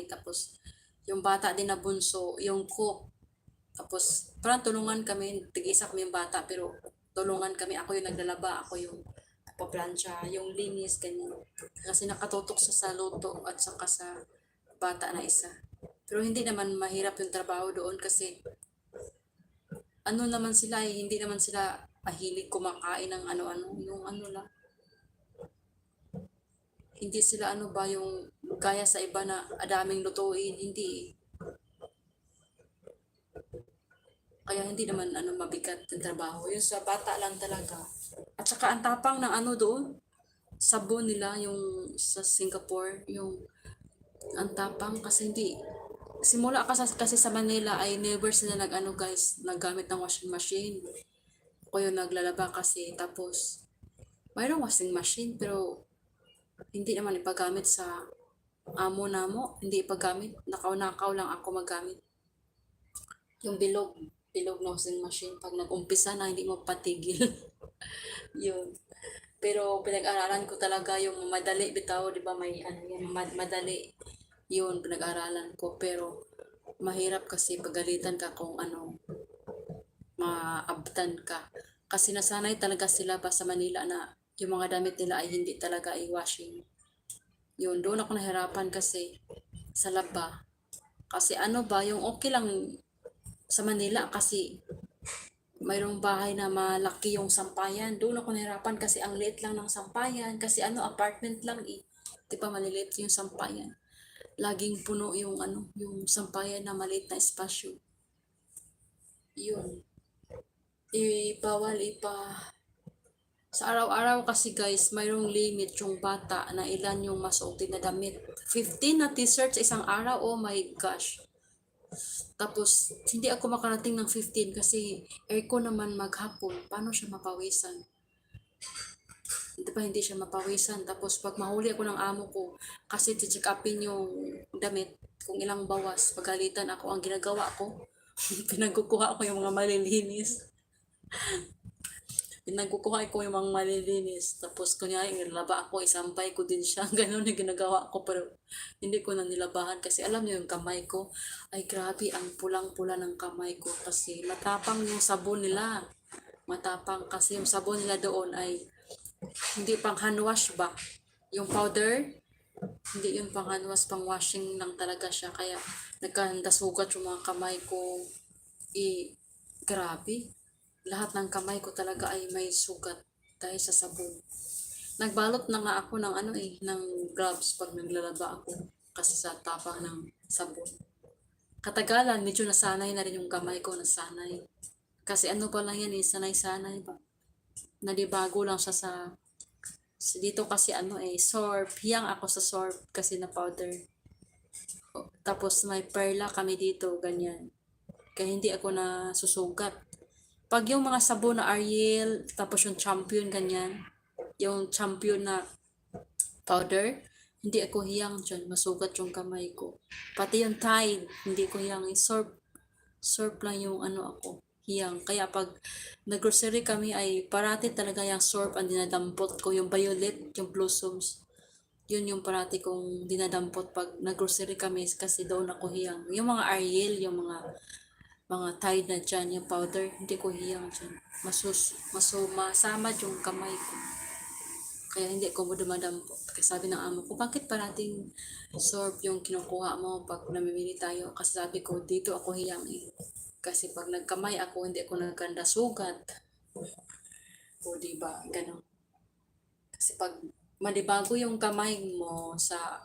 tapos yung bata din na bunso, yung cook. Tapos parang tulungan kami, tig-isa kami yung bata, pero tulungan kami, ako yung naglalaba, ako yung paplansya, yung linis, ganyan. Kasi nakatutok sa luto at saka sa bata na isa. Pero hindi naman mahirap yung trabaho doon kasi ano naman sila eh, hindi naman sila mahilig kumakain ng ano-ano, yung ano lang. Hindi sila ano ba yung gaya sa iba na adaming lutuin, hindi eh. Kaya hindi naman ano mabigat yung trabaho. Yung sa bata lang talaga. At saka ang tapang ng ano doon, sabon nila yung sa Singapore, yung ang tapang kasi hindi simula kasi sa Manila ay never sila nag-ano guys, naggamit ng washing machine. Ako yung naglalaba kasi tapos mayroong washing machine pero hindi naman ipagamit sa amo namo, hindi ipagamit. Nakaw-nakaw lang ako magamit. Yung bilog na washing machine pag nag-umpisa na hindi mo patigil. Yun. Pero pinag-aralan ko talaga yung madali bitaw, di ba may ano yan, madali. Yun, pinag-aralan ko. Pero mahirap kasi pagalitan ka kung ano, maabtan ka. Kasi nasanay talaga sila pa sa Manila na yung mga damit nila ay hindi talaga ay washing. Yun, doon ako nahirapan kasi sa laba. Kasi ano ba, yung okay lang sa Manila kasi mayroong bahay na malaki yung sampayan. Doon ako nahirapan kasi ang liit lang ng sampayan. Kasi ano, apartment lang eh. Di ba maliliit yung sampayan. Laging puno yung ano, yung sampayan na maliit na espasyo. Yun. Bawal ipa sa araw-araw kasi guys, mayroong limit yung bata na ilan yung masuotin na damit. 15 na t-shirt sa isang araw, oh my gosh. Tapos, hindi ako makarating ng 15 kasi aircon naman maghapon. Paano siya mapawisan? Di ba hindi siya mapawisan? Tapos, pag mahuli ako ng amo ko, kasi check upin yung damit, kung ilang bawas, pagalitan ako, ang ginagawa ko, pinagkukuha ko yung mga malilinis. Pinagkukuha ko yung mga malilinis. Tapos, kunyari, nilaba ako, isampay ko din siya. Ganon yung ginagawa ko. Pero, hindi ko na nilabahan. Kasi, alam niyo yung kamay ko. Ay, grabe, ang pulang-pula ng kamay ko. Kasi, matapang yung sabon nila. Matapang. Kasi, yung sabon nila doon ay, hindi pang hand wash ba? Yung powder, hindi yung pang hand wash, pang washing lang talaga siya. Kaya, nagkandasugat yung mga kamay ko. Grabe. Lahat ng kamay ko talaga ay may sugat dahil sa sabon. Nagbalot na nga ako ng ano eh, ng gloves pag naglalaba ako kasi sa tapang ng sabon. Katagalan, medyo nasanay na rin yung kamay ko, nasanay. Kasi ano pa lang yan eh, sanay-sanay pa. Nalibago lang siya dito kasi ano eh, sorb. Hiyang ako sa sorb kasi na powder. Tapos may perla kami dito, ganyan. Kaya hindi ako na susugat. Pag yung mga sabon na Ariel, tapos yung champion ganyan, yung champion na powder, hindi ako hiyang dyan, masugat yung kamay ko. Pati yung Tide, hindi ko hiyang, sorb lang yung ano ako, hiyang. Kaya pag nag-grocery kami ay parati talaga yung sorb ang dinadampot ko, yung violet, yung blossoms. Yun yung parati kong dinadampot pag nag-grocery kami kasi doon ako hiyang. Yung mga Ariel, yung mga Tide na dyan, yung powder, hindi ko hiyang dyan. Masamad yung kamay ko. Kaya hindi ko mo dumadampot. Kaya sabi ng amo ko, bakit parating sorb yung kinukuha mo pag namimili tayo? Kasi sabi ko, dito ako hiyang eh. Kasi pag nagkamay ako, hindi ako nagkanda sugat. O diba, gano'n. Kasi pag malibago yung kamay mo sa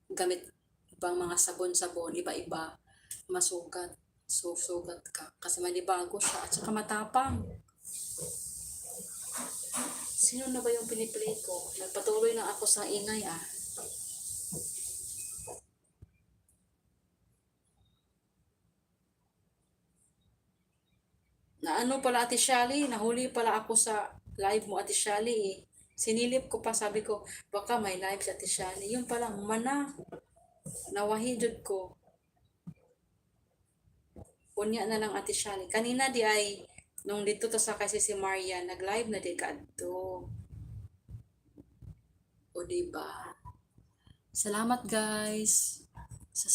gamit ibang mga sabon-sabon, iba-iba, masugat. Sugat ka. Kasi malibago siya. At saka matapang. Sino na ba yung pinipili ko? Nagpatuloy lang ako sa ingay ah. Na ano pala Ate Shally, nahuli pala ako sa live mo Ate Shally eh. Sinilip ko pa, sabi ko, baka may live sa Ate Shally. Yung pala, mana. Nawahidod ko. Unya na lang Ate Shally. Kanina di ay, nung dito to sa kasi si Maria, nag-live na di kadto. O diba? Salamat guys. Sa